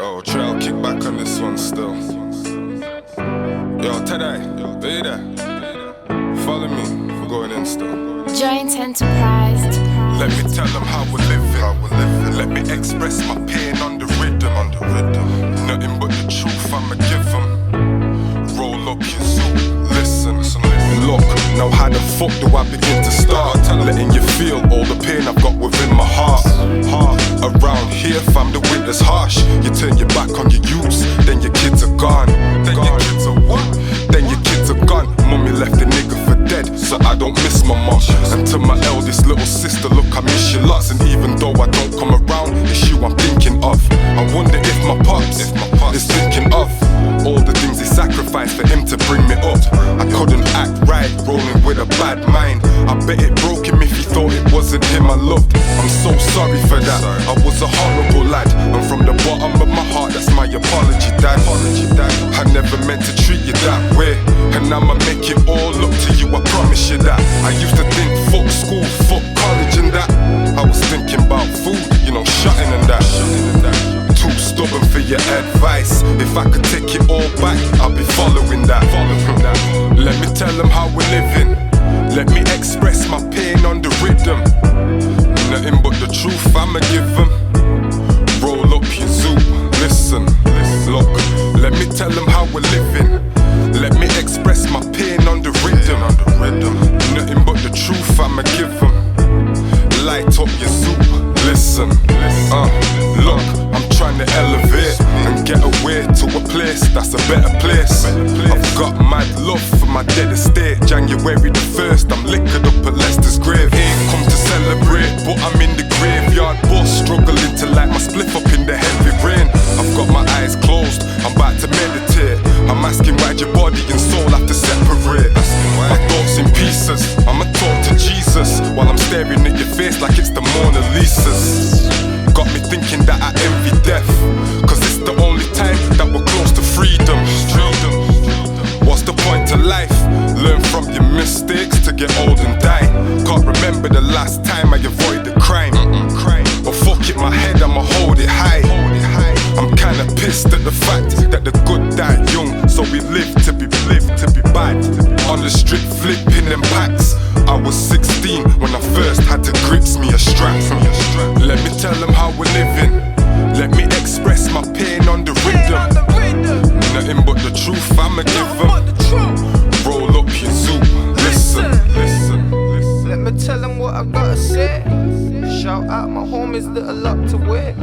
Yo, Trail, kick back on this one still. Yo, Teddy, are you there? Follow me, we're going in still. Joint Enterprise. Let me tell them how we're living. Let me express my pain on the rhythm. Nothing but the truth I'ma give them. Roll up your zoo, listen. Look, now how the fuck do I begin to start? Letting you feel all the pain I've got within my heart. Around here, fam, the winter's harsh. You turn your back on your youths, then your kids are gone. Then your kids are what? Then your kids are gone. Mummy left the nigga for dead, so I don't miss my mom. And to my eldest little sister, look, I miss you lots. And even though I don't come around, it's you I'm thinking of. I wonder if my pops is thinking of all the things he sacrificed for him to bring me up. I couldn't act right, rolling with a bad mind. I bet it broke him if he thought it wasn't him I loved. I'm so sorry for that, I was a horrible lad. And from the bottom of my heart, that's my apology, Dad. I never meant to treat you that way, and I'ma make it all up to you, I promise you that. I used to think fuck school, fuck college and that. I was thinking about food, you know, shutting and that. Too stubborn for your advice. If I could take it all back, I'll be following that. Let me tell them how we're living. Let me express my pain on the rhythm. Nothing but the truth I'ma give them. Roll up your zoo, listen. Look, let me tell them how we're living. Let me express my pain on the rhythm. Nothing but the truth I'ma give them. Light up your zoo, listen. Look, I'm trying to elevate and get away to a place that's a better place. I've got mad love for my dead estate. January the 1st, I'm liquored up at Leicester's grave. Ain't come to celebrate, but I'm in the graveyard bus, struggling to light my spliff up in the heavy rain. I've got my eyes closed, I'm about to meditate. I'm asking why'd your body and soul have to separate. My thoughts in pieces, I'ma talk to Jesus while I'm staring at your face like it's the Mona Lisa's. Got me thinking that I envy death, cause it's the only time that we're close to freedom. What's the point to life? Learn from your mistakes to get old and die. Can't remember the last time I avoided crime. But fuck it, my head, I'ma hold it high. I'm kinda pissed at the fact that the good die young, so we live to be bad. On the street flipping them packs. I was 16 when I first had to grips me a strap. Let me tell them how we're living. Let me express my pain on the rhythm. Nothing but the truth I'ma give them. Roll up your zoo, listen. Let me tell them what I gotta say. Shout out my homies that are locked away.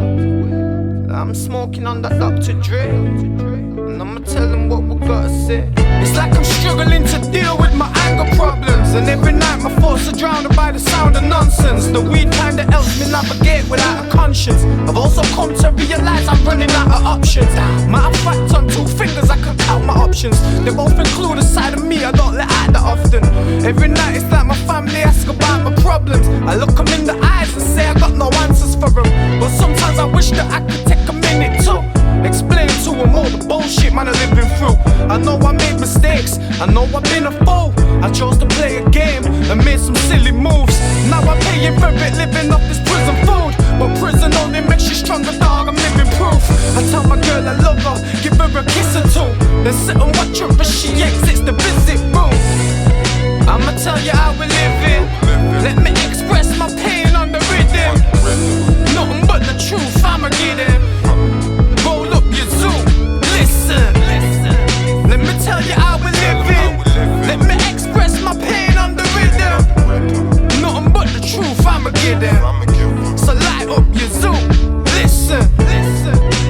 I'm smoking on that Dr. Dre, and I'ma tell them what we gotta say. It's like I'm struggling to deal with my anger problems, and every night my thoughts are drowned by the sound of nonsense. The weed kinda helps me navigate without a conscience. I've also come to realize I'm running out of options. Matter of fact, on 2 fingers I can count my options. They both include a side of me I don't let out that often. Every night it's like my family ask about my problems. I look them in the eyes and say I got no answers for them. But sometimes I wish that I could take a minute to explain to them all the bullshit man I'm living through. I know I made mistakes, I know I've been a fool. I chose to play a game and made some silly moves. Now I'm paying for it, living off this prison food. But prison only makes you stronger, dog, I'm living proof. I tell my girl I love her, give her a kiss or two, then sit and watch her as she exits the visit room. I'ma tell you how we're living. Let me express my pain on the rhythm. Nothing but the truth I'ma get in. Roll up your zoo, listen. Let me tell you how we're living. Let me express my pain on the rhythm. Nothing but the truth I'ma get in. So light up your zoo, listen.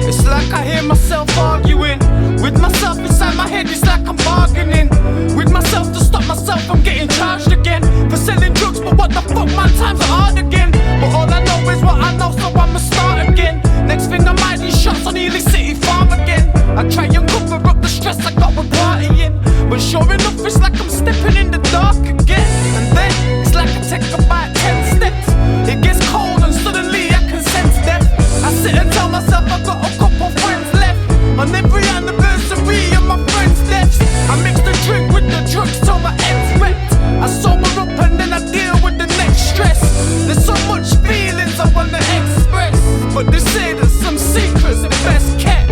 It's like I hear myself arguing with myself inside my head. It's like I'm bargaining with myself to stop myself from getting charged again for selling drugs. But what the fuck, man, times are hard again. But all I know is what I know, so I'ma start again. Next thing I'm hiding shots on Ely City Farm again. I try and cover up the stress I got with partying, but sure enough it's like I'm stepping in the dark again. And then it's like I take about 10 steps. It gets cold and suddenly I can sense death. I sit and tell myself I got a couple friends left. On every anniversary of my friends' deaths, I mix the drink with the drugs till my ends wrecked. I sober up and then I deal with the next stress. There's so much feelings I wanna express, but they say there's some secrets best kept.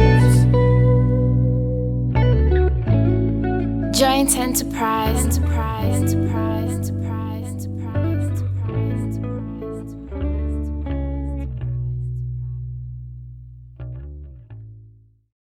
Joint enterprise.